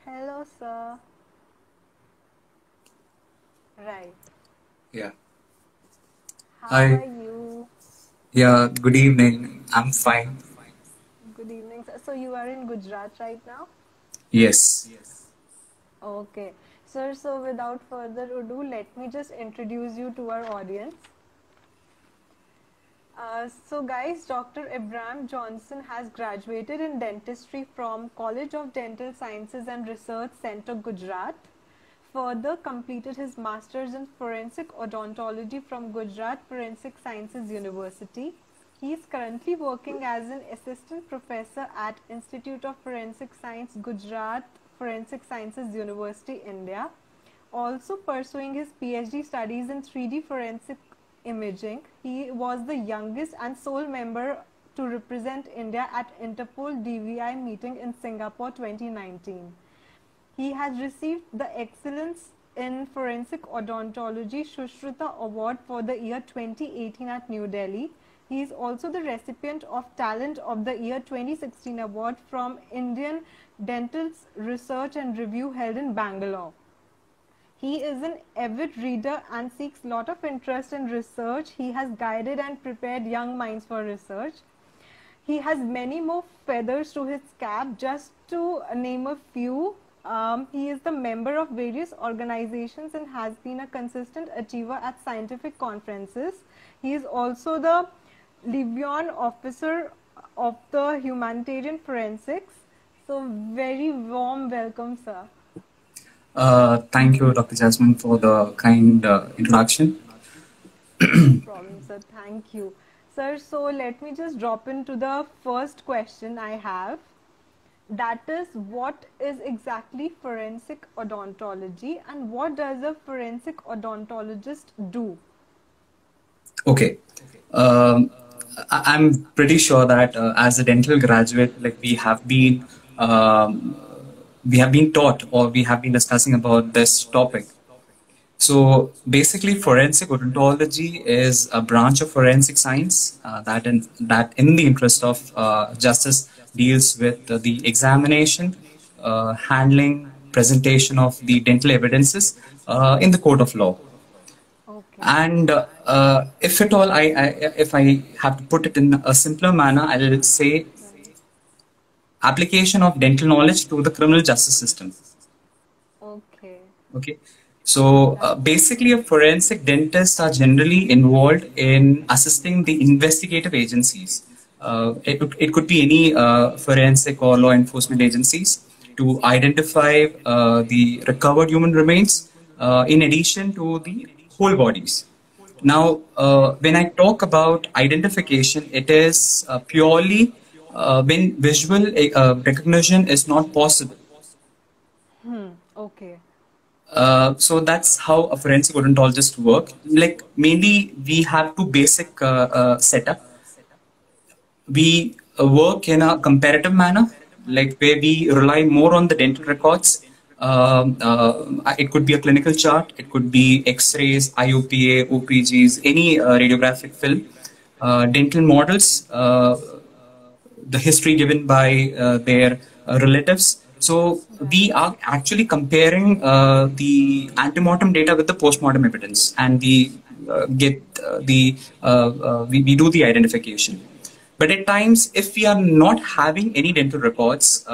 Hello, sir. Right. Yeah. How are Hi. you? Yeah. Good evening. I'm fine. Good evening, sir. So, you are in Gujarat right now? Yes. Okay. Sir, so without further ado, let me just introduce you to our audience. So, guys, Dr. Abraham Johnson has graduated in dentistry from College of Dental Sciences and Research Center, Gujarat. Further completed his master's in forensic odontology from Gujarat Forensic Sciences University. He is currently working as an assistant professor at Institute of Forensic Science, Gujarat Forensic Sciences University, India. Also pursuing his PhD studies in 3D forensic imaging, he was the youngest and sole member to represent India at Interpol DVI meeting in Singapore 2019. He has received the Excellence in Forensic Odontology Shushruta Award for the year 2018 at New Delhi. He is also the recipient of Talent of the Year 2016 award from Indian Dental Research and Review held in Bangalore. He is an avid reader and seeks lot of interest in research. He has guided and prepared young minds for research. He has many more feathers to his cap. Just to name a few, he is the member of various organizations and has been a consistent achiever at scientific conferences. He is also the liaison officer of the humanitarian forensics. So, very warm welcome, sir. Thank you, Dr. Jasmine, for the kind introduction. No problem, sir. Thank you. Sir, so let me just drop into the first question I have. That is, what is exactly forensic odontology and what does a forensic odontologist do? Okay. Um, I'm pretty sure that as a dental graduate, like um, we have been taught or we have been discussing about this topic. So basically, forensic odontology is a branch of forensic science that in the interest of justice deals with the examination, handling, presentation of the dental evidences in the court of law. Okay. And if at all, if I have to put it in a simpler manner, I'll say application of dental knowledge to the criminal justice system. Okay. Okay. So Right. basically, a forensic dentists are generally involved in assisting the investigative agencies. It could be any forensic or law enforcement agencies to identify the recovered human remains in addition to the whole bodies. Now, when I talk about identification, it is purely when visual recognition is not possible. Okay. So that's how a forensic odontologist work. Like mainly, we have two basic setup. We work in a comparative manner, like where we rely more on the dental records. It could be a clinical chart, it could be X-rays, IOPA, OPGs, any radiographic film, dental models, the history given by their relatives. So we Right. are actually comparing the antemortem data with the postmortem evidence, and we get we do the identification. But at times, if we are not having any dental records,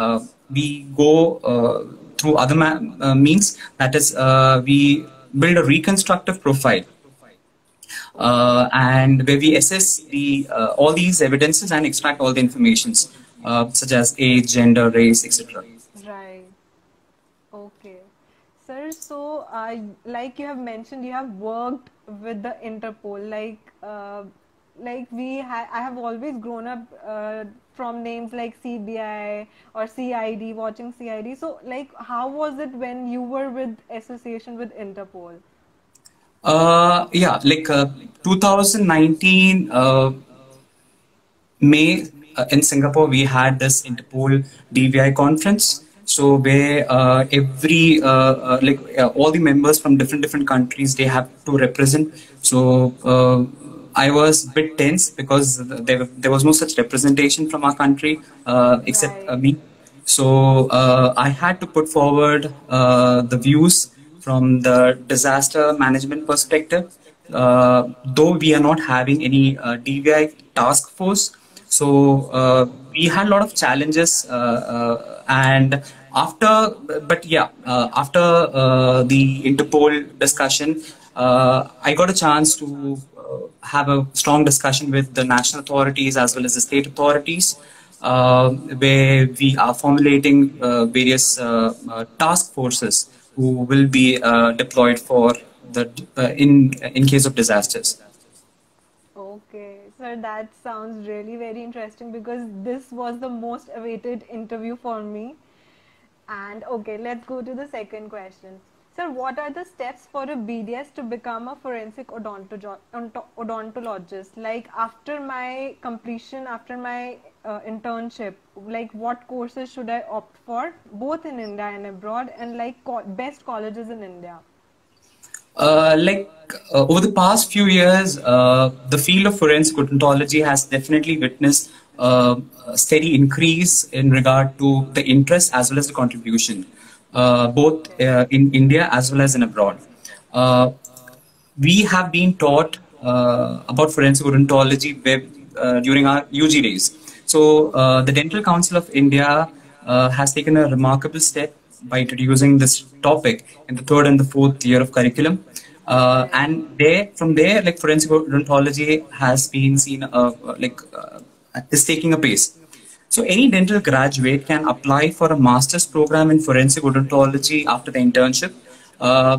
we go through other means. That is, we build a reconstructive profile Okay. and where we assess the all these evidences and extract all the informations such as age, gender, race, etc. Right. Okay. Sir, so like you have mentioned, you have worked with the Interpol. Like I have always grown up from names like CBI or CID, watching CID. So, like, how was it when you were with association with Interpol? Yeah, like 2019 May in Singapore, we had this Interpol DVI conference. So where every all the members from different countries, they have to represent. So I was a bit tense because there was no such representation from our country except Right. me. So I had to put forward the views from the disaster management perspective. Though we are not having any DVI task force, so we had a lot of challenges. And after, but yeah, after the Interpol discussion, I got a chance to have a strong discussion with the national authorities as well as the state authorities, where we are formulating various task forces who will be deployed for the in case of disasters. Okay, sir, that sounds really very interesting because this was the most awaited interview for me. And okay, let's go to the second question. Sir, what are the steps for a BDS to become a forensic odontologist? Like after my completion, after my internship, like what courses should I opt for, both in India and abroad, and like best colleges in India? Over the past few years, the field of forensic odontology has definitely witnessed a steady increase in regard to the interest as well as the contribution, both in India as well as in abroad. Uh, we have been taught about forensic odontology during our UG days. So the Dental Council of India has taken a remarkable step by introducing this topic in the third and the fourth year of curriculum. And from there, like forensic odontology has been seen, is taking a pace. So any dental graduate can apply for a master's program in forensic odontology after the internship.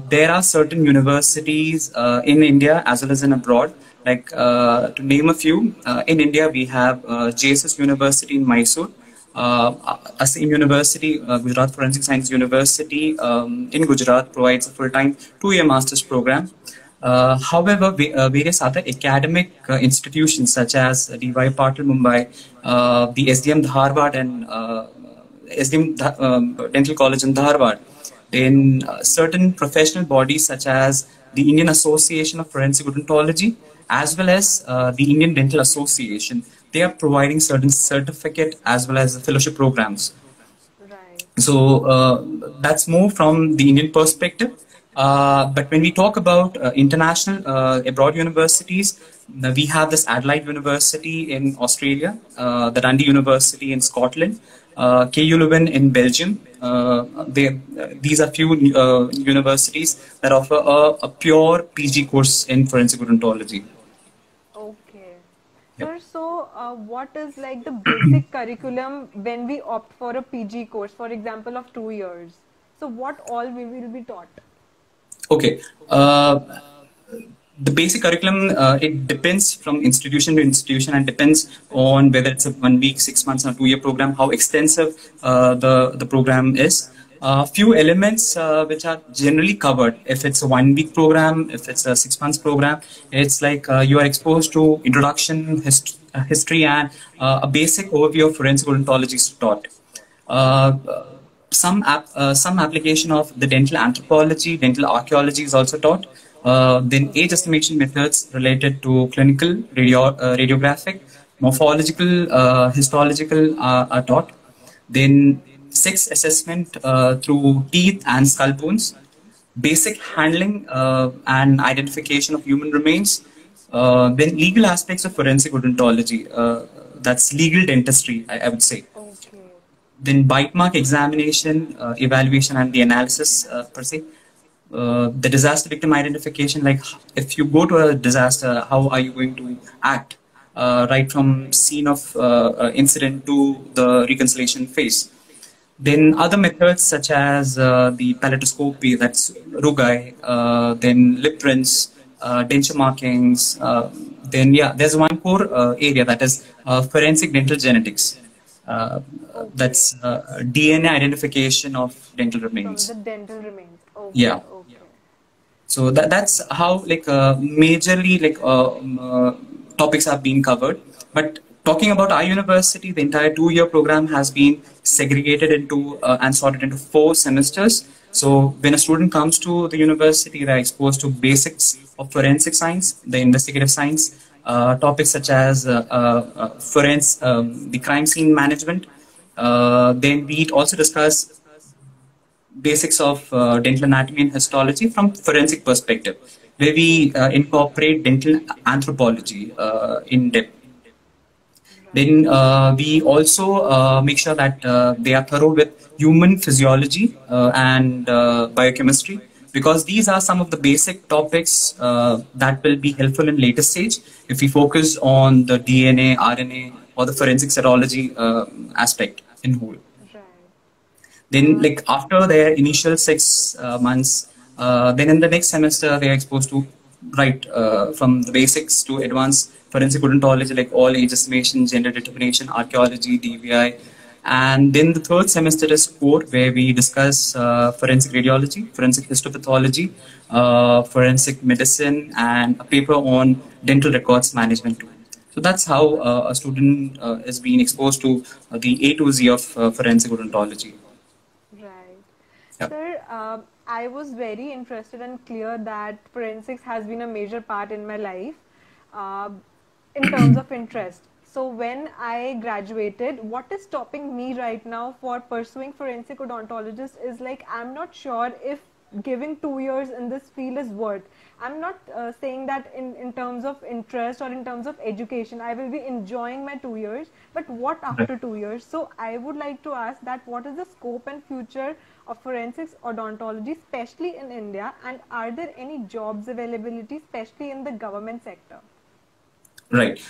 There are certain universities in India as well as in abroad. To name a few, in India we have JSS University in Mysore, Asim University, Gujarat Forensic Science University in Gujarat provides a full-time 2-year master's program. However, various other academic institutions such as DY Patil Mumbai, the SDM Dharwad and SDM Dental College in Dharwad, then certain professional bodies such as the Indian Association of Forensic Odontology as well as the Indian Dental Association, they are providing certain certificate as well as fellowship programs. Right. So that's more from the Indian perspective. But when we talk about international abroad universities, we have this Adelaide University in Australia, the Dundee University in Scotland, KU Leuven in Belgium. These are few universities that offer a pure PG course in forensic odontology. Okay. Yep. Sir, so what is like the basic curriculum when we opt for a PG course, for example, of 2 years? So what all we will be taught? Okay. The basic curriculum, it depends from institution to institution and depends on whether it's a 1 week, 6 months or 2-year program, how extensive the program is. Few elements which are generally covered. If it's a 1 week program, if it's a 6 months program, it's like you are exposed to introduction, history and a basic overview of forensic odontology is taught. Some application of the dental anthropology, dental archaeology is also taught. Then age estimation methods related to clinical, radiographic, morphological, histological are taught. Then sex assessment through teeth and skull bones, basic handling and identification of human remains. Then legal aspects of forensic odontology, that's legal dentistry, I would say. Okay. Then bite mark examination, evaluation and the analysis per se. The disaster victim identification, like if you go to a disaster, how are you going to act right from scene of incident to the reconciliation phase. Then other methods such as the palatoscopy, that's Rugai, then lip prints, denture markings. Then yeah, there's one core area that is forensic dental genetics. That's DNA identification of dental remains. From the dental remains. Okay. Yeah. Okay. So that's how majorly topics are being covered. But talking about our university, the entire 2-year program has been segregated into and sorted into 4 semesters. So when a student comes to the university, they're exposed to basics of forensic science, the investigative science, topics such as the crime scene management, Then we also discuss basics of dental anatomy and histology from forensic perspective, where we incorporate dental anthropology in depth. Then we also make sure that they are thorough with human physiology and biochemistry, because these are some of the basic topics that will be helpful in later stage if we focus on the DNA, RNA, or the forensic serology aspect in whole. Right. Then, like after their initial 6 months, then in the next semester they are exposed to from the basics to advanced forensic odontology, like all age estimation, gender determination, archaeology, DVI. And then the third semester is core, where we discuss forensic radiology, forensic histopathology, forensic medicine, and a paper on dental records management too. So that's how a student is being exposed to the A to Z of forensic odontology. Right. Yeah. Sir, I was very interested and clear that forensics has been a major part in my life in terms of interest. So when I graduated, what is stopping me right now for pursuing forensic odontologist is like, I'm not sure if giving 2 years in this field is worth. I'm not saying that in terms of interest or in terms of education, I will be enjoying my 2 years, but what after 2 years? So I would like to ask that what is the scope and future of forensics odontology, especially in India, and are there any jobs availability, especially in the government sector? Right.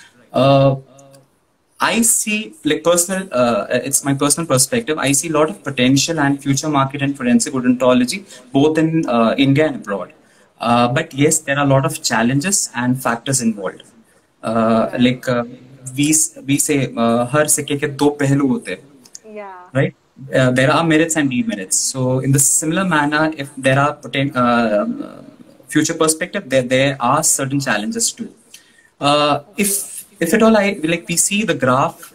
I see, like it's my personal perspective. I see a lot of potential and future market in forensic odontology, both in India and abroad. But yes, there are a lot of challenges and factors involved. Like we say, हर सिक्के के दो पहलू होते हैं. Yeah. Right? There are merits and demerits. So in the similar manner, if there are future perspective, there are certain challenges too. If at all, we see the graph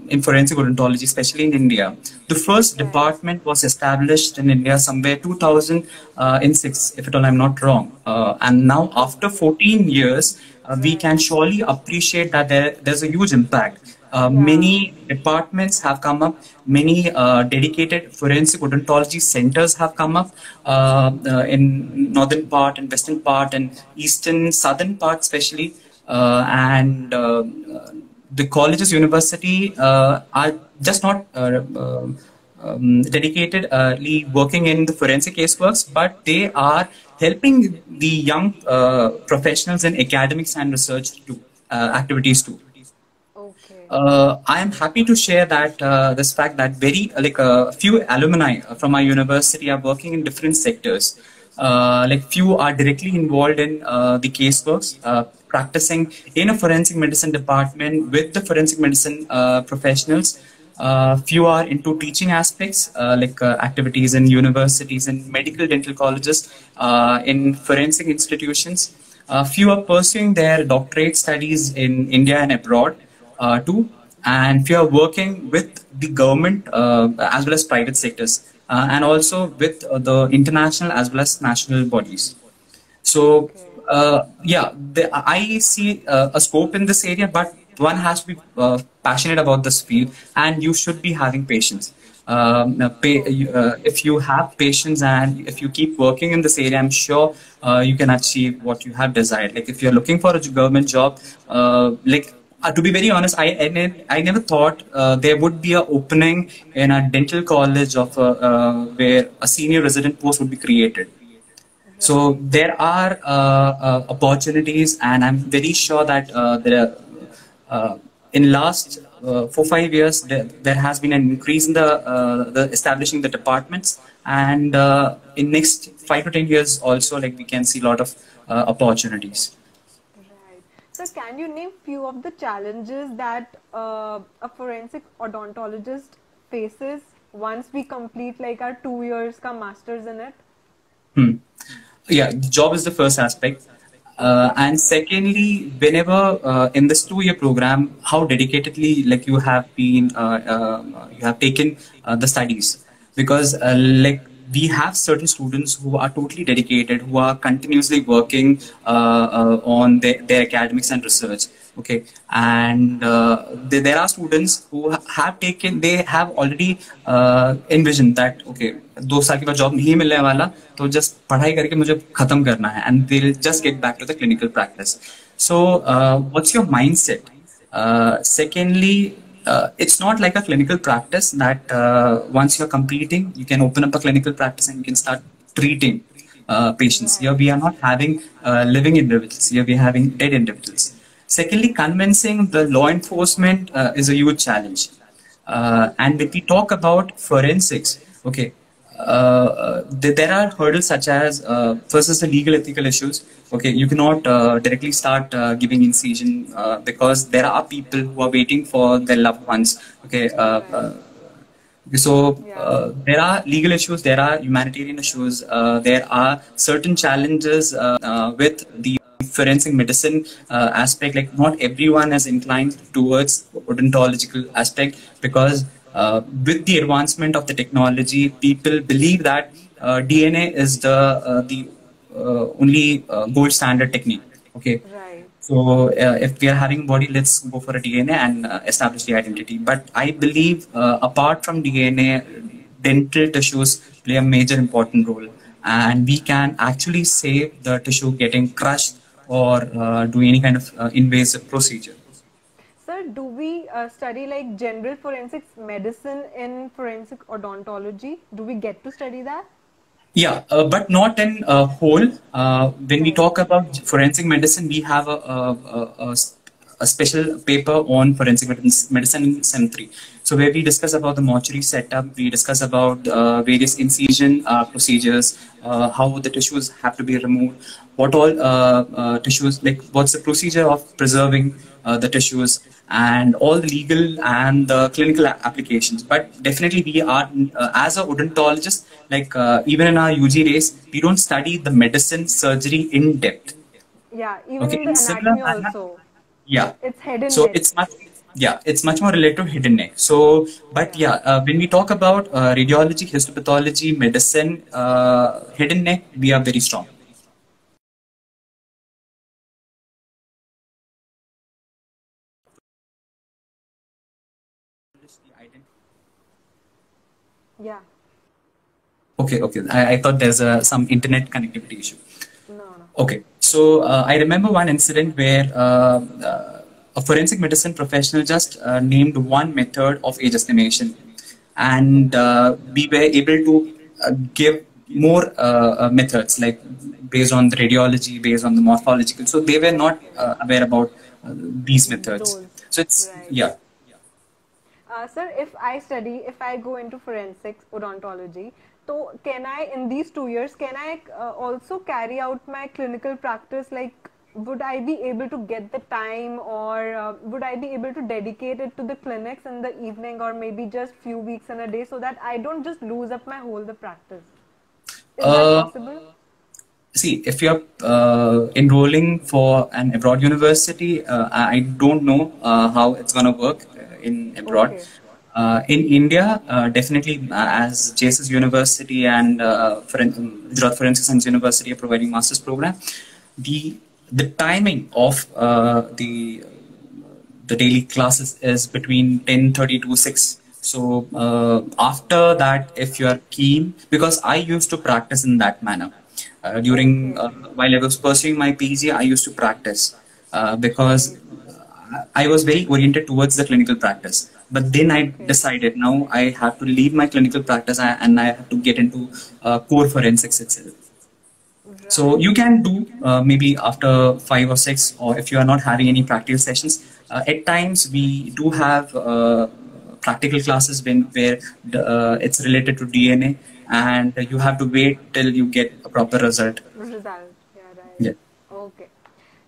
in forensic odontology, especially in India. The first department was established in India somewhere 2006, if at all I'm not wrong. And now after 14 years, we can surely appreciate that there's a huge impact. Many departments have come up, many dedicated forensic odontology centers have come up in northern part and western part and eastern, southern part especially. And the colleges, university are just not dedicatedly working in the forensic caseworks, but they are helping the young professionals in academics and research activities too. Okay. I am happy to share that this fact that very a few alumni from our university are working in different sectors. Few are directly involved in the caseworks, practicing in a forensic medicine department with the forensic medicine professionals. Few are into teaching aspects, activities in universities and medical dental colleges, in forensic institutions. Few are pursuing their doctorate studies in India and abroad too. And few are working with the government as well as private sectors. And also with the international as well as national bodies. So, I see a scope in this area, but one has to be passionate about this field, and you should be having patience. If you have patience and if you keep working in this area, I'm sure you can achieve what you have desired. Like if you're looking for a government job, to be very honest, I never thought there would be an opening in a dental college of where a senior resident post would be created. So there are opportunities, and I'm very sure that there are, in last 4-5 years there has been an increase in the establishing the departments, and in next 5 to 10 years also, like we can see a lot of opportunities. So can you name few of the challenges that a forensic odontologist faces once we complete like our 2 years ka masters in it? Yeah, the job is the first aspect. And secondly, whenever in this 2-year program, how dedicatedly like you have been, you have taken the studies, because we have certain students who are totally dedicated, who are continuously working on their academics and research. Okay, and there are students who have taken, they have already envisioned that okay, 2 साल के बाद job नहीं मिलने वाला, तो just पढ़ाई करके मुझे खत्म करना है, and they'll just get back to the clinical practice. So, what's your mindset? Secondly, it's not like a clinical practice that once you're completing, you can open up a clinical practice and you can start treating patients. Here we are not having living individuals. Here we are having dead individuals. Secondly, convincing the law enforcement is a huge challenge. And when we talk about forensics, okay, there are hurdles such as first is the legal ethical issues. Okay, you cannot directly start giving incision because there are people who are waiting for their loved ones. Okay, so there are legal issues, there are humanitarian issues, there are certain challenges with the forensic medicine aspect. Like not everyone is inclined towards odontological aspect because with the advancement of the technology, people believe that DNA is the only gold standard technique. Okay. Right. So if we are having body, let's go for a DNA and establish the identity. But I believe apart from DNA, dental tissues play a major important role, and we can actually save the tissue getting crushed or do any kind of invasive procedure. Sir, do we study like general forensics medicine in forensic odontology? Do we get to study that? Yeah, but not in whole. When we talk about forensic medicine, we have a special paper on forensic medicine in SEM 3. So where we discuss about the mortuary setup, we discuss about various incision procedures, how the tissues have to be removed, what all tissues, like what's the procedure of preserving the tissues, and all the legal and the clinical applications. But definitely we are, as a odontologist, like even in our UG days, we don't study the medicine surgery in depth. Yeah, even Okay, in the anatomy also. Yeah. It's head and So neck. it's much more related to head and neck. So, but when we talk about radiology, histopathology, medicine, head and neck, we are very strong. Yeah. Okay. I thought there's some internet connectivity issue. No. Okay, so I remember one incident where a forensic medicine professional just named one method of age estimation, and we were able to give more methods like based on the radiology, based on the morphological. So they were not aware about these methods. Those. So it's Right. Sir, if I go into forensics odontology, so can I, in these 2 years, can I also carry out my clinical practice? Like, would I be able to get the time, or would I be able to dedicate it to the clinics in the evening, or maybe just few weeks in a day, so that I don't just lose up my whole the practice? Is that possible? See, if you're enrolling for an abroad university, I don't know how it's going to work in abroad. Okay. In India, definitely as JSS University and Gujarat Forensic Science University are providing master's program, the timing of the daily classes is between 10:30 to 6. So after that, if you are keen, because I used to practice in that manner. During while I was pursuing my PG, I used to practice because I was very oriented towards the clinical practice. But then I decided now I have to leave my clinical practice and I have to get into core forensics itself. So you can do maybe after 5 or 6, or if you are not having any practical sessions. At times we do have practical classes where it's related to DNA, and you have to wait till you get a proper result. Yeah, right. Yeah. Okay.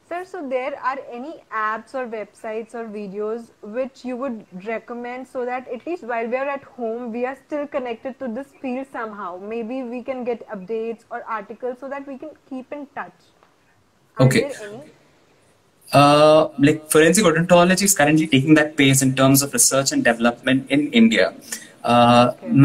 Sir, so there are any apps or websites or videos which you would recommend, so that at least while we are at home, we are still connected to this field somehow. Maybe we can get updates or articles so that we can keep in touch. Are Okay. there any? Like forensic odontology is currently taking that pace in terms of research and development in India.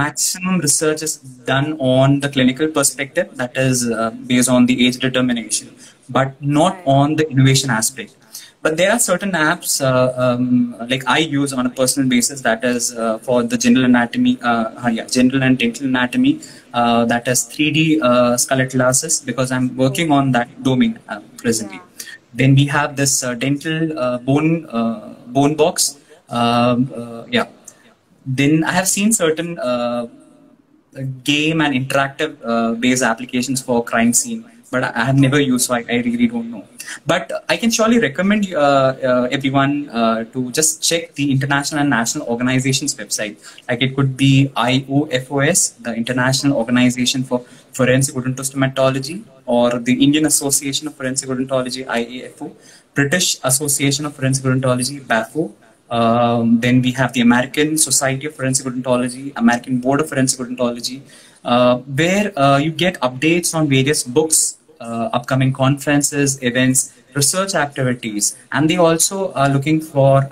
Maximum research is done on the clinical perspective, that is based on the age determination, but not on the innovation aspect. But there are certain apps like I use on a personal basis, that is for the general anatomy, general and dental anatomy, that is 3D skull atlases, because I'm working on that domain presently. Yeah. Then we have this dental bone box. Yeah. Then I have seen certain game and interactive based applications for crime scene, but I have never used, so I really don't know. But I can surely recommend everyone to just check the international and national organizations website. Like it could be IOFOS, the International Organization for Forensic Odontostomatology, or the Indian Association of Forensic Odontology, IAFO, British Association of Forensic Odontology, BAFO. Then we have the American Society of Forensic Odontology, American Board of Forensic Odontology, where you get updates on various books, upcoming conferences, events, research activities, and they also are looking for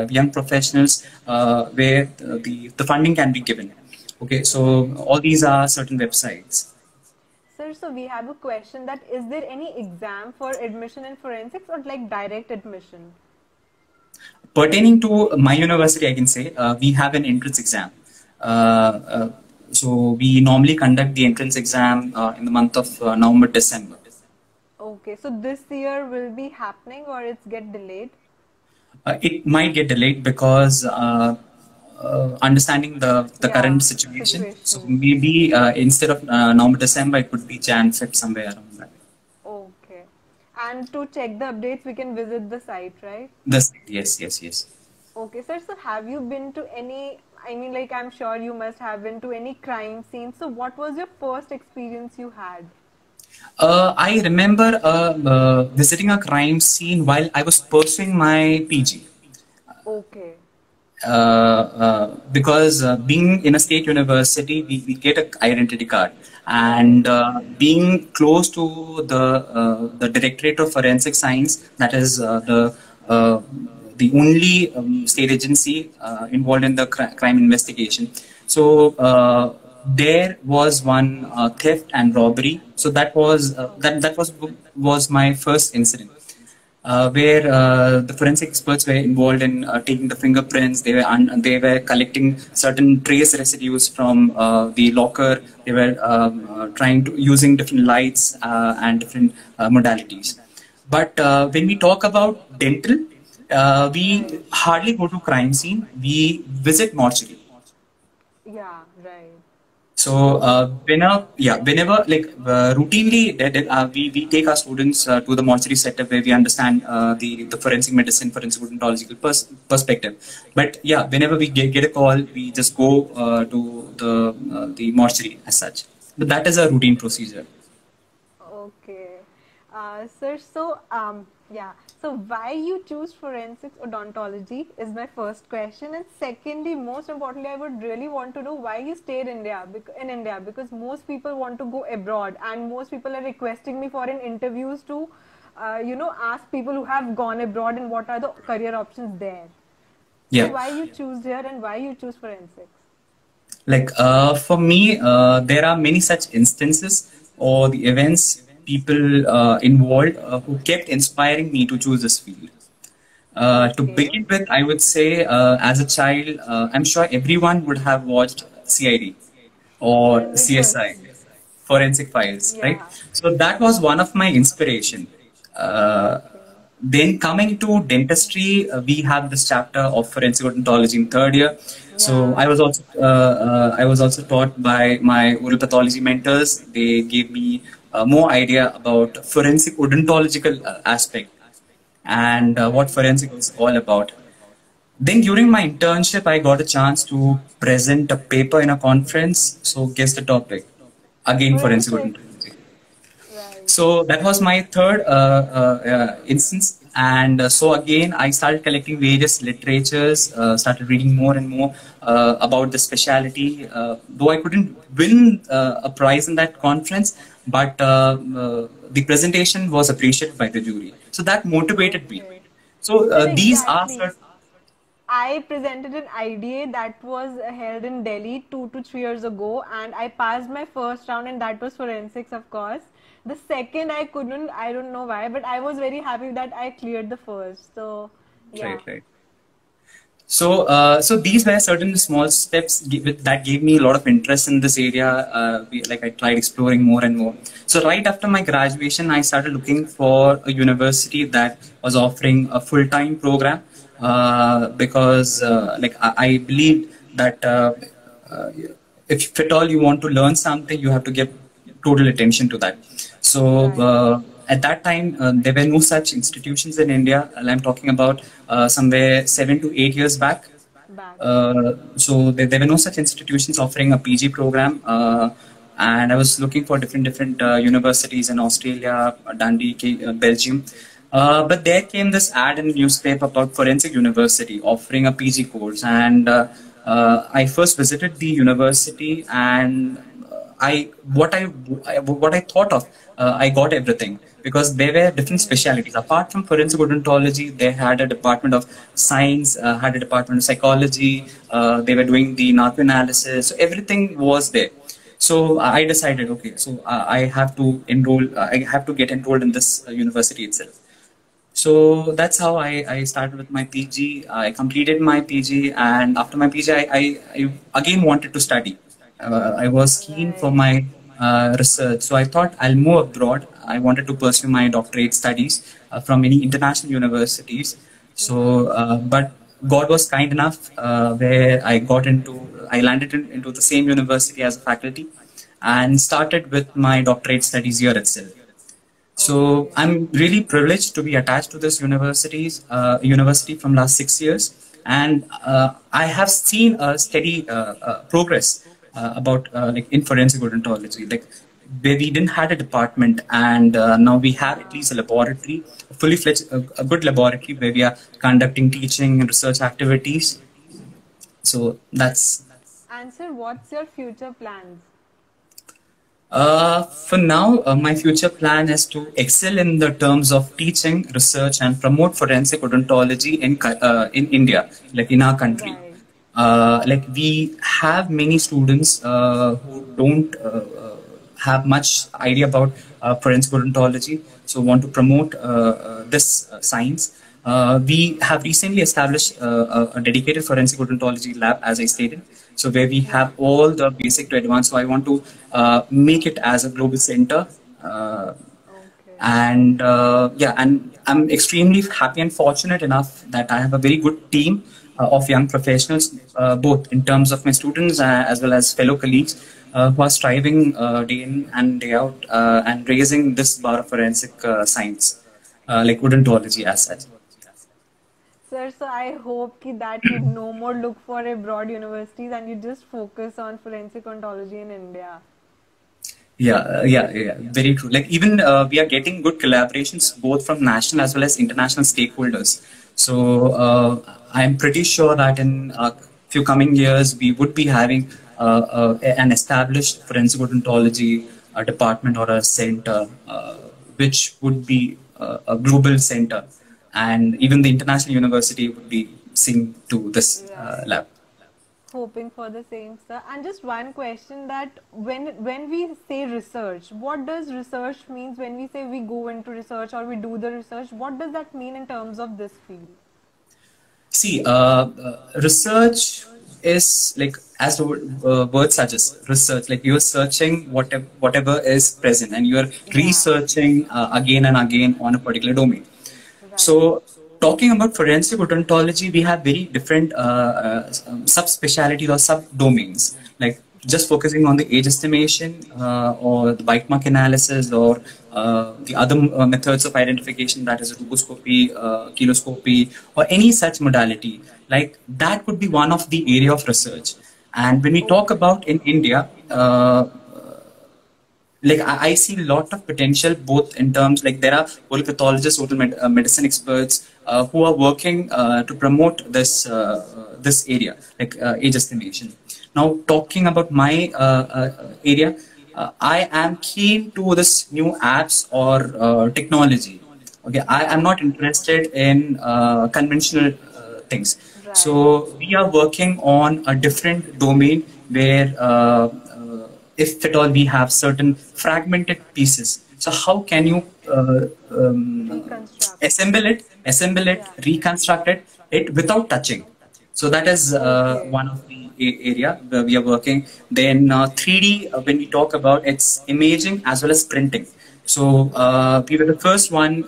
young professionals where the funding can be given. Okay, so all these are certain websites. Sir, so we have a question that is there any exam for admission in forensics or like direct admission? Pertaining to my university, I can say we have an entrance exam. So we normally conduct the entrance exam in the month of November, December. Okay, so this year will be happening or it's get delayed? It might get delayed because understanding the Yeah, current situation. So situation. maybe instead of November, December, it could be Jan, Feb, somewhere around that. Okay. And to check the updates, we can visit the site, right? Yes, yes, yes. Okay, sir. So have you been to any, I mean, like I'm sure you must have been to any crime scene. So what was your first experience you had? I remember visiting a crime scene while I was pursuing my PG. Okay. Because being in a state university, we get an identity card, and Right. being close to the Directorate of Forensic Science, that is the only state agency involved in the crime investigation. So there was one theft and robbery. So that was that was my first incident where the forensic experts were involved in taking the fingerprints. They were collecting certain trace residues from the locker. They were trying to using different lights and different modalities. But when we talk about dental, we Right. hardly go to crime scene. We visit mortuary. Yeah, right. So whenever like routinely we take our students to the mortuary setup where we understand the forensic medicine, forensic odontological perspective. But yeah, whenever we get a call, we just go to the mortuary as such. But that is a routine procedure. Okay. Sir, so yeah, so why you choose forensics odontology is my first question, and secondly, most importantly, I would really want to know why you stayed in India, because most people want to go abroad, and most people are requesting me for an interviews to, ask people who have gone abroad and what are the career options there. So Yeah. why you choose here and why you choose forensics? Like for me, there are many such instances or the events, people involved who kept inspiring me to choose this field. To Okay. begin with, I would say as a child, I'm sure everyone would have watched CID or CSI, Everyone. Forensic Files, right? Yeah. So that was one of my inspiration. Uh, Okay. then coming to dentistry, we have this chapter of forensic odontology in third year. So Yeah. I was also taught by my oral pathology mentors. They gave me more idea about forensic odontological aspect and what Right. forensic is all about. Then during my internship, I got a chance to present a paper in a conference. So guess the topic. Again, forensic Forensics. odontology. Right. So that was my third instance. And so again, I started collecting various literatures, started reading more and more about the specialty. Though I couldn't win a prize in that conference, but the presentation was appreciated by the jury. So that motivated me. Okay. So Sir, these are exactly. certain. I presented an IDA that was held in Delhi 2 to 3 years ago, and I passed my first round, and that was forensics, of course. The second I couldn't, I don't know why, but I was very happy that I cleared the first. So, yeah. Right, right. So, so these were certain small steps that gave me a lot of interest in this area. Like I tried exploring more and more. So right after my graduation, I started looking for a university that was offering a full-time program because, like I believe that uh, if at all you want to learn something, you have to give total attention to that. So Right. at that time, there were no such institutions in India. And I'm talking about somewhere 7 to 8 years back. Back. So there were no such institutions offering a PG program. And I was looking for different universities in Australia, Dundee, Belgium. But there came this ad in the newspaper about Forensic University offering a PG course, and I first visited the university, and what I thought of, I got everything because there were different specialities. Apart from forensic odontology, they had a department of science, had a department of psychology. They were doing the narco analysis. So everything was there. So I decided, okay, so I have to enroll. I have to get enrolled in this university itself. So that's how I started with my PG. I completed my PG, and after my PG, I again wanted to study. I was keen for Right. my research, so I thought I'll move abroad. I wanted to pursue my doctorate studies from any international universities. So, but God was kind enough where I landed into the same university as a faculty and started with my doctorate studies here itself. So Okay. I'm really privileged to be attached to this university from last 6 years, and I have seen a steady progress about like in forensic odontology. Like where we didn't had a department, and now we have at least a laboratory, a fully fledged, a good laboratory where we are conducting teaching and research activities. So that's And sir, what's your future plans? For now, my future plan is to excel in the terms of teaching, research, and promote forensic odontology in India, like in our country. Right. Like we have many students who don't have much idea about forensic odontology, so want to promote this science. We have recently established a dedicated forensic odontology lab, as I stated, so where we have Right. all the basic to advanced. So I want to make it as a global center. Okay. And yeah, and I'm extremely happy and fortunate enough that I have a very good team of young professionals, both in terms of my students as well as fellow colleagues who are striving day in and day out and raising this bar of forensic science, like odontology as such. Sir, so I hope that you no more look for abroad universities and you just focus on forensic ontology in India. Yeah, yeah, very true. Like even we are getting good collaborations both from national as well as international stakeholders. So I'm pretty sure that in a few coming years we would be having an established forensic odontology department or a center, which would be a global center, and even the international university would be seeing to this Right. lab. Hoping for the same, sir. And just one question, that when we say research, what does research means? When we say we go into research or we do the research, what does that mean in terms of this field? See, research is like, as the word suggests, research. Like you're searching whatever is present, and you're Yeah. researching again and again on a particular domain. Right. So, talking about forensic odontology, we have very different subspecialties or subdomains. Like just focusing on the age estimation or the bite mark analysis or the other methods of identification, that is ruboscopy, kiloscopy, or any such modality. Like that could be one of the area of research. And when we talk Okay. about in India, like I see a lot of potential both in terms, like there are oral pathologists, medicine experts who are working to promote this area, like age estimation. Now talking about my area, I am keen to this new apps or technology. Okay, I am Right. not interested in conventional things. So we are working on a different domain where, if at all we have certain fragmented pieces, so how can you Reconstruct. assemble it, Yeah. reconstruct it without touching? So that is Okay. one of the area where we are working. Then 3D, when we talk about its imaging as well as printing. So we were the first one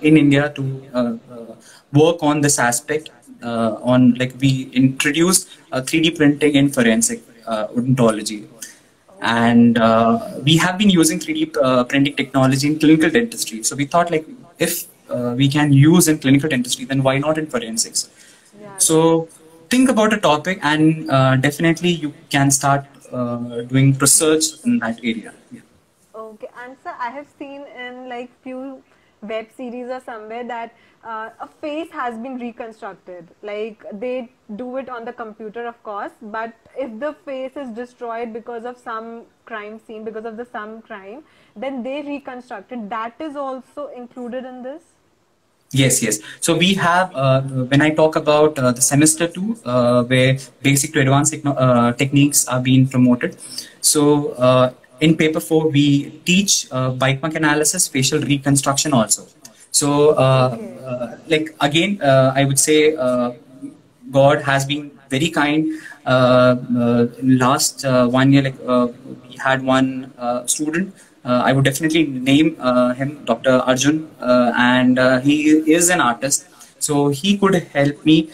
in India to work on this aspect. On like we introduced 3D printing in forensic odontology, Okay. and we have been using 3D printing technology in clinical dentistry. So we thought like if we can use in clinical dentistry, then why not in forensics? Yeah, right. So think about a topic, and definitely you can start doing research in that area. Yeah. Okay, and sir, I have seen in like few web series or somewhere that a face has been reconstructed. Like they do it on the computer, of course, but if the face is destroyed because of some crime scene, because of the some crime, then they reconstruct it. That is also included in this. Yes, yes. So we have, when I talk about the semester two, where basic to advanced techniques are being promoted. So in paper four, we teach bite mark analysis, facial reconstruction also. So Okay. like again, I would say God has been very kind. In last 1 year, like we had one student. I would definitely name him, Dr. Arjun, and he is an artist. So he could help me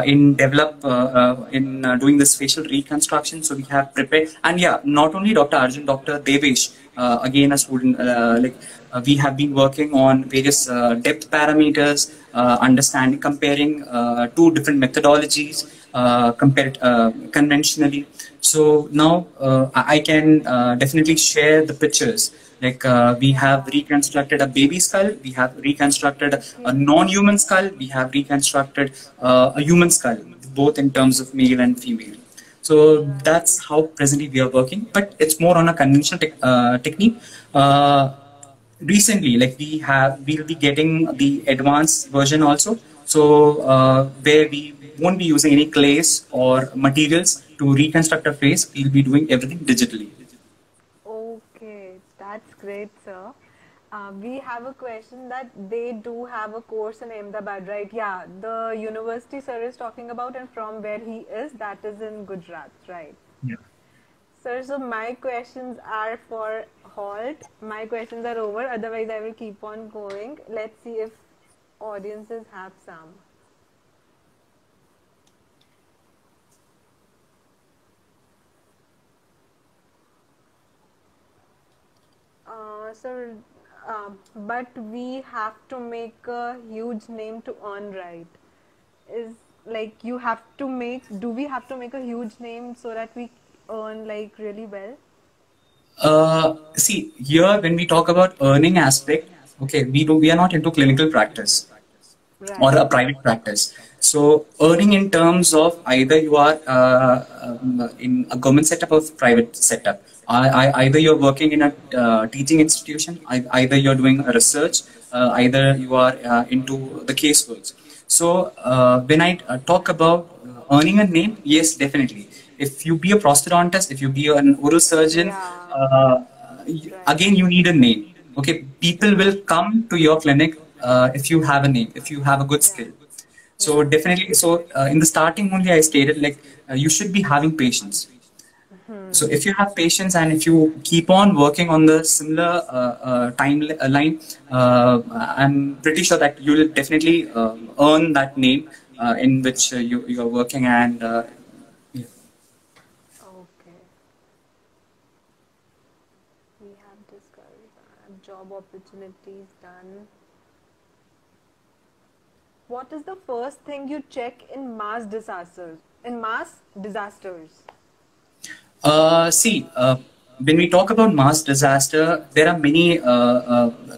in doing this facial reconstruction. So we have prepared, and yeah, not only Dr. Arjun, Dr. Devesh, again a student. We have been working on various depth parameters, understanding, comparing two different methodologies, compared conventionally. So now I can definitely share the pictures. Like we have Yeah. reconstructed a baby skull, we have reconstructed a Okay. non-human skull, we have reconstructed a human skull, both in terms of male and female. So Right. that's how presently we are working, but it's more on a conventional technique. Recently, like we'll be getting the advanced version also. So where we won't be using any clays or materials to reconstruct a face, we'll be doing everything digitally. Okay, that's great, sir. We have a question that they do have a course in Ahmedabad, right? Yeah, the university sir is talking about, and from where he is, that is in Gujarat, right? Yeah. Sir, so my questions are for halt. My questions are over. Otherwise, I will keep on going. Let's see if audiences have some. So, but we have to make a huge name to earn, right? Is like you have to make. Do we have to make a huge name so that we earn like really well? See, here when we talk about earning aspect, okay, we are not into clinical practice or Right. a private practice. So earning in terms of either you are in a government setup or private setup. Either you're working in a teaching institution, either you're doing a research, either you are into the caseworks. So when I talk about earning a name, yes, definitely. If you be a prosthodontist, if you be an oral surgeon, Yeah. uh, Right. again you need a name. Okay, people will come to your clinic if you have a name, if you have a good Yeah. skill. So Yeah. definitely, so in the starting only I stated like you should be having patience. So if you have patience and if you keep on working on the similar line, I'm pretty sure that you will definitely earn that name in which you are working, and yeah. Okay. We have discussed job opportunities done. What is the first thing you check in mass disasters? In mass disasters. See, when we talk about mass disaster, there are many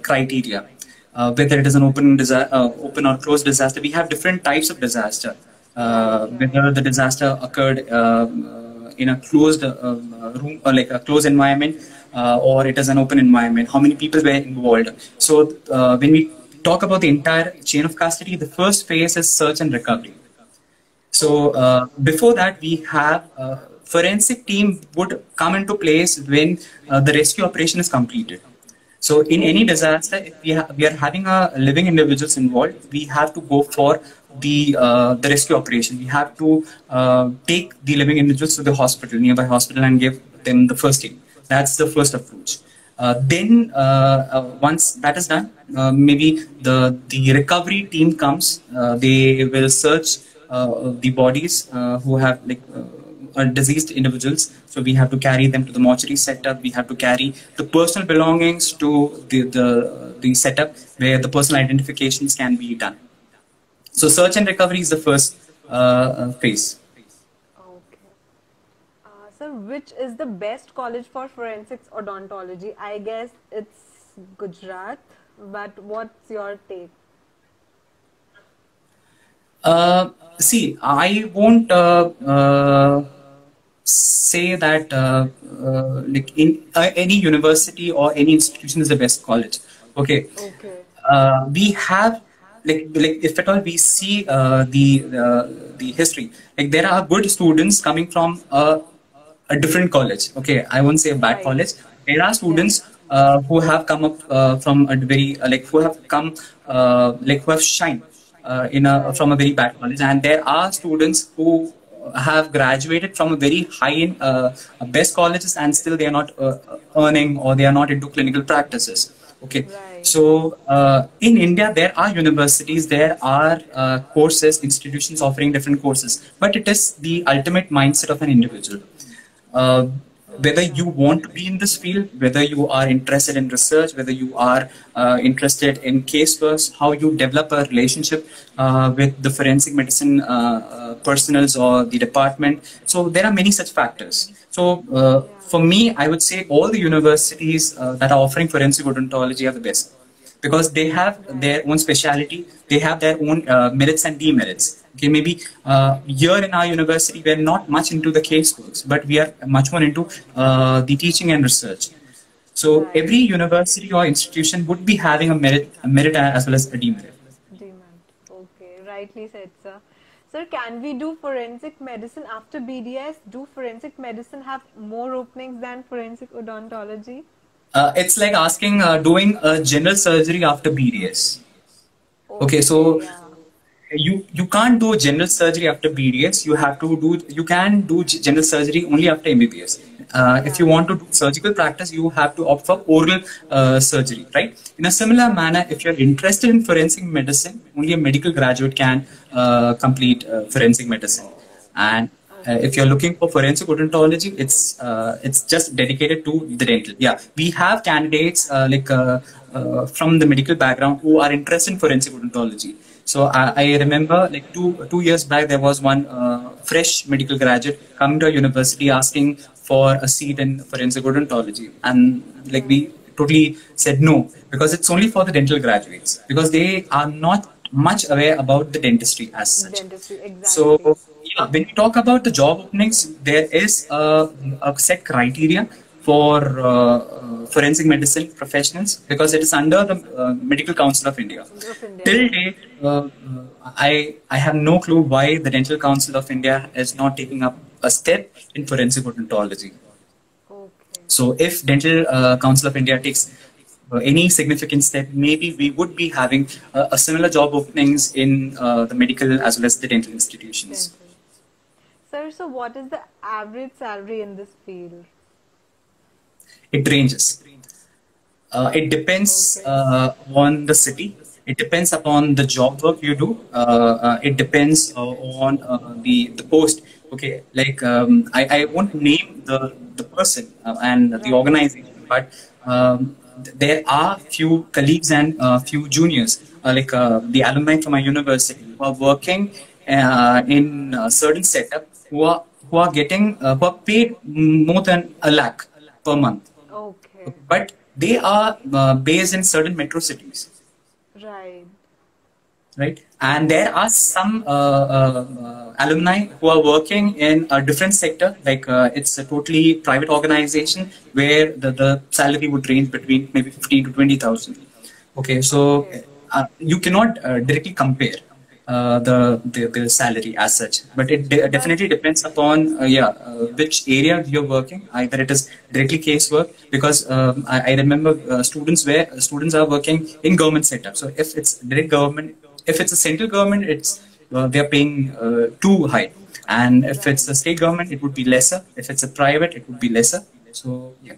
criteria. Whether it is an open or closed disaster, we have different types of disaster. Right, right. Whether the disaster occurred in a closed room or like a closed environment, or it is an open environment. How many people were involved? So when we talk about the entire chain of custody, the first phase is search and recovery. So Okay. before that, we have forensic team would come into place when the rescue operation is completed. So in any Okay. disaster, if we are having a living individuals involved, we have to go for the rescue operation. We have to take the living individuals to the hospital, nearby hospital, and give them the first aid. That's the first approach. Once that is done, maybe the recovery team comes. They will search the bodies who have diseased individuals. So we have to carry them to the mortuary setup. We have to carry the personal belongings to the setup where the personal identifications can be done. So search and recovery is the first phase. Okay. Sir, which is the best college for forensics odontology? I guess it's Gujarat, but what's your take? See, I won't say that like in any university or any institution is the best college. Okay, Okay. we have like if at all we see the history, like there are good students coming from a different college. Okay, I won't say a bad Right. college. There are Yeah. students who have come up from a very like who have come like who have shined in a Right. from a very bad college, and there are students who have graduated from a very high in best colleges, and still they are not earning, or they are not into clinical practices. Okay, Right. so in India there are universities, there are courses, institutions offering different courses, but it is the ultimate mindset of an individual. uh, Whether you want to be in this field, whether you are interested in research, whether you are interested in caseworks, how you develop a relationship with the forensic medicine personals or the department. So there are many such factors. So Yeah. for me, I would say all the universities that are offering forensic odontology are the best, because they have Right. their own speciality, they have their own merits and demerits. Okay, maybe here in our university we're not much into the caseworks, but we are much more into the teaching and research. So Right. every university or institution would be having a merit as well as a demerit. Demand. Okay, rightly said, sir. Sir, can we do forensic medicine after BDS? Do forensic medicine have more openings than forensic odontology? It's like asking doing a general surgery after BDS. Okay, Okay, so yeah. you can't do general surgery after BDS. You can do general surgery only after MBBS. If you Right. want to do surgical practice, you have to opt for oral surgery, right? In a similar manner, if you're interested in forensic medicine, only a medical graduate can complete forensic medicine. And if Okay. you're looking for forensic odontology, it's just dedicated to the dental. Yeah, we have candidates from the medical background who are interested in forensic odontology. So I remember like two years back there was one fresh medical graduate coming to a university asking for a seat in forensic odontology, and like we totally said no, because it's only for the dental graduates, because they are not much aware about the dentistry as such. Dentistry, So, exactly. yeah, when we talk about the job openings, there is a set criteria for forensic medicine professionals, because it is under the Medical Council of India. Of India, Till right. date, I have no clue why the Dental Council of India is not taking up a step in forensic odontology. Okay. So, if Dental Council of India takes any significant step, maybe we would be having a similar job openings in the medical as well as the dental institutions. Dental. Sir, so what is the average salary in this field? It ranges. It depends Okay. on the city. It depends upon the job work you do. It depends on the post. Okay, like I won't name the person and the Right. organization, but there are few colleagues and few juniors, the alumni from my university, who are working in a certain setup, who are getting who are paid more than a lakh per month, Okay. but they are based in certain metro cities, Right. right? And there are some alumni who are working in a different sector, it's a totally private organization where the salary would range between maybe 15 to 20,000. Okay, so Okay. you cannot directly compare. the salary as such. But it definitely depends upon which area you're working. Either it is directly casework, because I remember students are working in government setup. So if it's direct government, if it's a central government, it's they are paying too high, and if it's a state government, it would be lesser. If it's a private, it would be lesser. So yeah.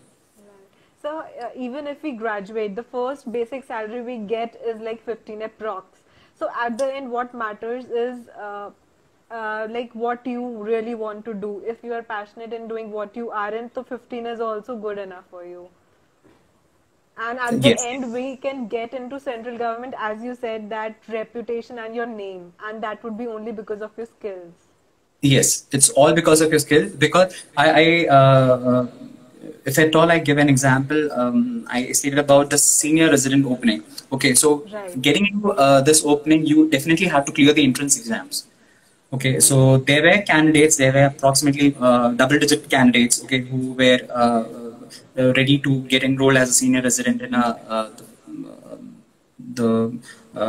So even if we graduate, the first basic salary we get is like 15 approx. So at the end, what matters is like what you really want to do. If you are passionate in doing what you are in, so 15 is also good enough for you. And at the Yes. end, we can get into central government, as you said, that reputation and your name, and that would be only because of your skills. Yes, it's all because of your skill. Because if at all I give an example, I stated about the senior resident opening. Okay, so Right. getting into this opening, you definitely have to clear the entrance exams. Okay, so there were candidates, there were approximately double-digit candidates, okay, who were ready to get enrolled as a senior resident in the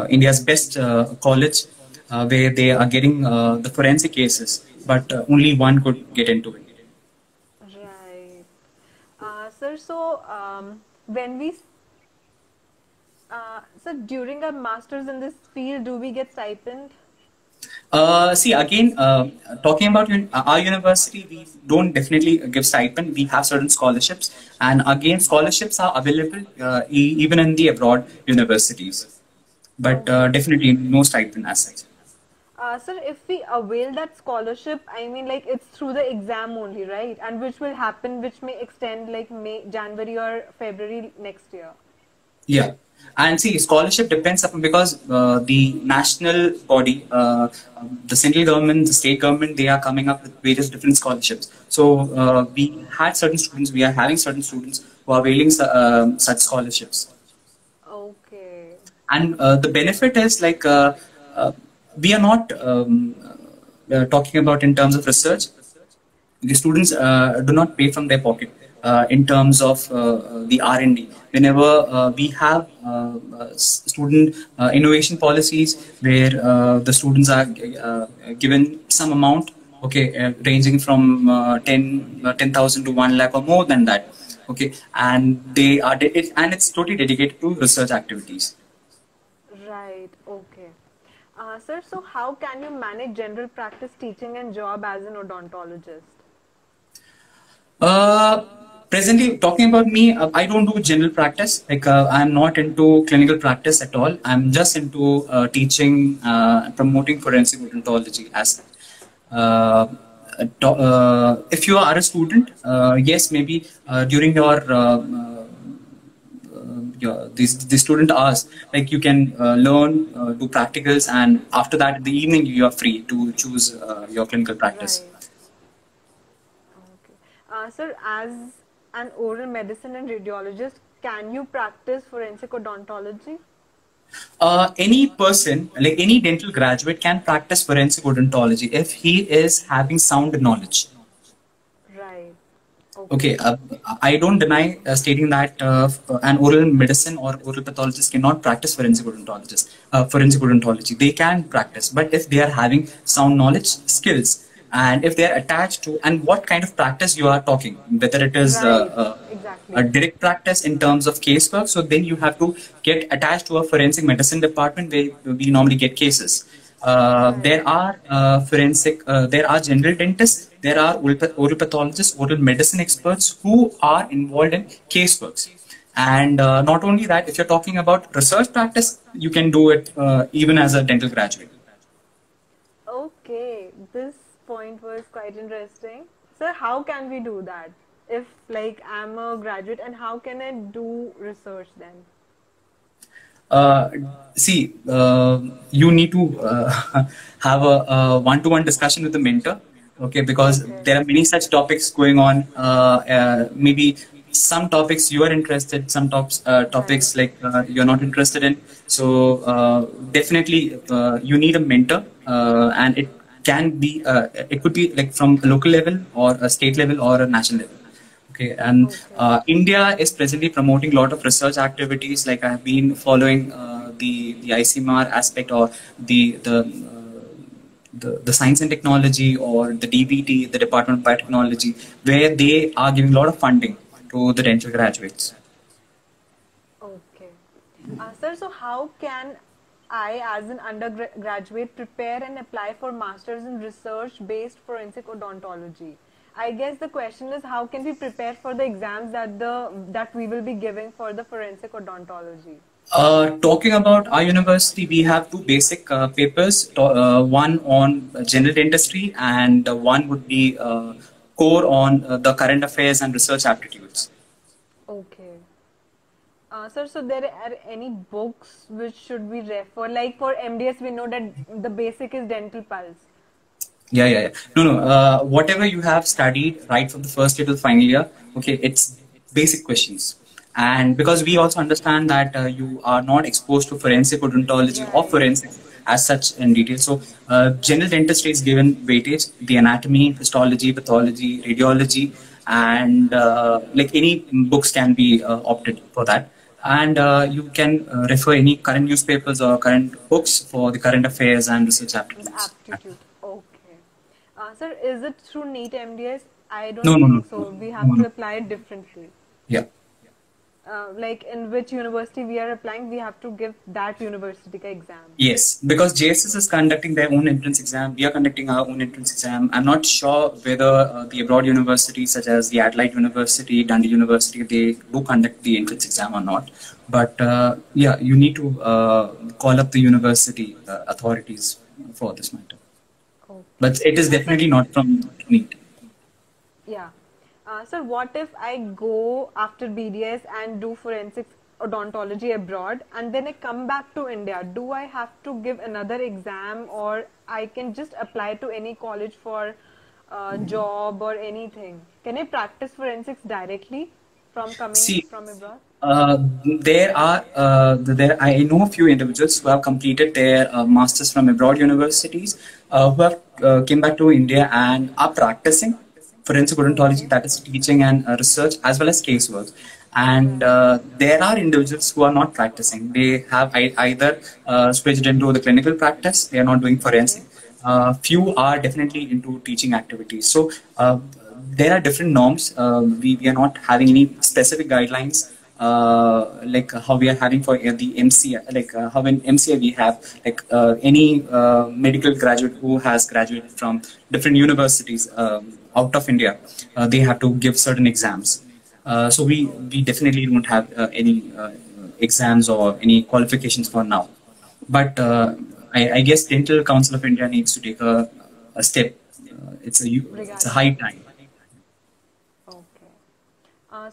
India's best college, where they are getting the forensic cases, but only one could get into it. Right. Sir, so when we, so during our masters in this field, do we get stipend? See, again, talking about our university, we don't definitely give stipend. We have certain scholarships, and again, scholarships are available even in the abroad universities, but definitely no stipend as such. Sir, if we avail that scholarship, I mean, like it's through the exam only, right? And which will happen, which may extend like May, January or February next year. Yeah, and see, scholarship depends upon, because the national body, the central government, the state government, they are coming up with various different scholarships. So we had certain students, we are having certain students who are availing such scholarships. Okay. And the benefit is like we are not talking about in terms of research. The students do not pay from their pocket in terms of the R&D. Whenever we have student innovation policies where the students are given some amount, okay, ranging from 10,000 to 1 lakh or more than that, okay, and they are and it's totally dedicated to research activities. Right. Okay. Sir, so how can you manage general practice teaching and job as an odontologist? Presently, talking about me, I don't do general practice. Like I'm not into clinical practice at all. I'm just into teaching, promoting forensic odontology as. If you are a student, yes, maybe during the student hours, like you can learn, do practicals, and after that, in the evening, you are free to choose your clinical practice. Right. Okay. Sir, as an oral medicine and radiologist, can you practice forensic odontology? Any person, like any dental graduate, can practice forensic odontology if he is having sound knowledge. Right. Okay, I don't deny stating that an oral medicine or oral pathologist cannot practice forensic odontology. They can practice, but if they are having sound knowledge, skills, and if they are attached to, and what kind of practice you are talking, whether it is Right. Exactly. a direct practice in terms of casework, so then you have to get attached to a forensic medicine department where we normally get cases. There are there are general dentists, there are oral pathologists, oral medicine experts who are involved in caseworks. And not only that, if you're talking about research practice, you can do it even as a dental graduate. Okay, this point was quite interesting. Sir, how can we do that? If like I'm a graduate, and how can I do research then? See, you need to have a one-to-one discussion with the mentor, okay? Because Okay. there are many such topics going on. Maybe some topics you are interested, some topics like you're not interested in. So definitely, you need a mentor, and it could be like from a local level or a state level or a national level. Okay, and Okay. India is presently promoting a lot of research activities. Like I have been following the ICMR aspect, or the science and technology, or the DBT, the Department of Biotechnology, where they are giving a lot of funding to the dental graduates. Okay. Sir, so how can I, as an undergraduate, prepare and apply for masters in research-based forensic odontology? I guess the question is, how can we prepare for the exams that we will be giving for the forensic odontology? Talking about our university, we have two basic papers, one on general dentistry, and one would be core on the current affairs and research aptitudes. Okay. Sir, so there are any books which should we refer? Like for MDS, we know that the basic is Dental Pulse. Yeah. No. Whatever you have studied right from the first year to the final year, okay, it's basic questions. And because we also understand that you are not exposed to forensic odontology or forensic as such in detail. So, general dentistry is given weightage, the anatomy, histology, pathology, radiology, and like any books can be opted for that. And you can refer any current newspapers or current books for the current affairs and research aptitudes. Aptitude. Okay. Sir, is it through NEET MDS? I don't No. think so. We have to apply it differently. Yeah. Like in which university we are applying, we have to give that university exam. Yes, because JSS is conducting their own entrance exam. We are conducting our own entrance exam. I'm not sure whether the abroad universities such as the Adelaide University, Dundee University, they do conduct the entrance exam or not. But yeah, you need to call up the university authorities for this matter. Okay. But it is definitely not from NEET. Yeah. Sir, what if I go after BDS and do forensic odontology abroad and then I come back to India? Do I have to give another exam, or I can just apply to any college for job or anything? Can I practice forensics directly from coming from abroad? I know a few individuals who have completed their masters from abroad universities, who have came back to India and are practicing forensic odontology, that is teaching and research as well as casework. And there are individuals who are not practicing. They have either switched into the clinical practice, they are not doing forensic. Few are definitely into teaching activities. So there are different norms. We are not having any specific guidelines like how we are having for the MCI, like how in MCI we have like any medical graduate who has graduated from different universities out of India, they have to give certain exams. So we definitely don't have any exams or any qualifications for now. But I guess Dental Council of India needs to take a step. It's a high time.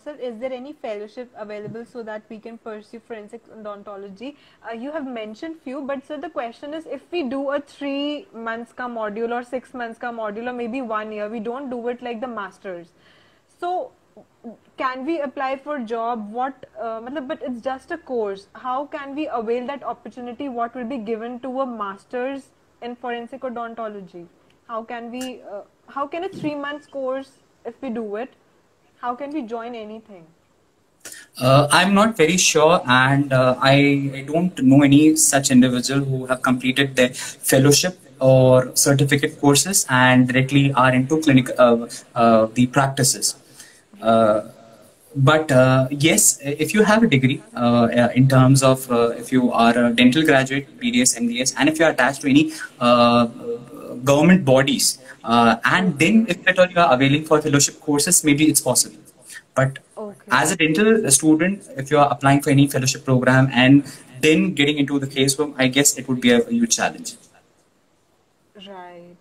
Sir, is there any fellowship available so that we can pursue forensic odontology? You have mentioned few, but sir, the question is, if we do a 3 months ka module or 6 months ka module or maybe 1 year, we don't do it like the masters. So, can we apply for job? But it's just a course. How can we avail that opportunity? What will be given to a masters in forensic odontology? How can a 3 months course, if we do it, how can we join anything? I'm not very sure, and I don't know any such individual who have completed their fellowship or certificate courses and directly are into clinical the practices. But yes, if you have a degree in terms of if you are a dental graduate, BDS, MDS, and if you are attached to any government bodies, and then if at all you are availing for fellowship courses, maybe it's possible. But as a dental student, if you are applying for any fellowship program and then getting into the casework, I guess it would be a huge challenge. Right.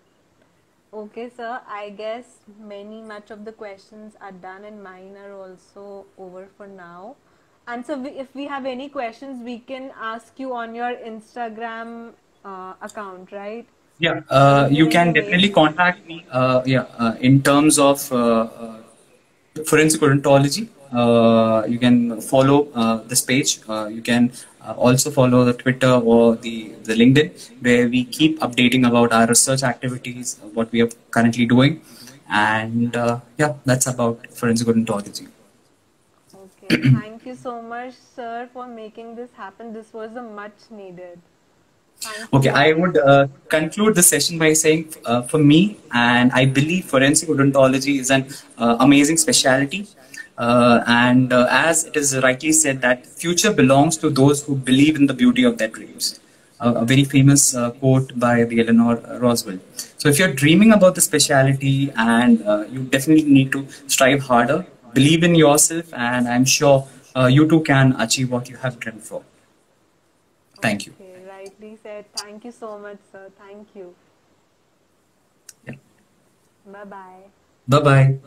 Okay, sir. I guess much of the questions are done, and mine are also over for now. And so, if we have any questions, we can ask you on your Instagram account, right? Yeah, you can definitely contact me. In terms of forensic odontology, you can follow this page. You can also follow the Twitter or the LinkedIn, where we keep updating about our research activities, what we are currently doing, and yeah, that's about forensic odontology. Okay. Okay, thank you so much, sir, for making this happen. This was a much needed. Thank you Okay, so I much. would conclude the session by saying, for me, and I believe forensic odontology is an amazing specialty. And as it is rightly said, that future belongs to those who believe in the beauty of their dreams. A very famous quote by the Eleanor Roosevelt. So, if you're dreaming about the specialty, and you definitely need to strive harder, believe in yourself, and I'm sure you too can achieve what you have dreamt for. Thank you. Okay, rightly said. Thank you so much, sir. Thank you. Yeah. Bye bye. Bye bye.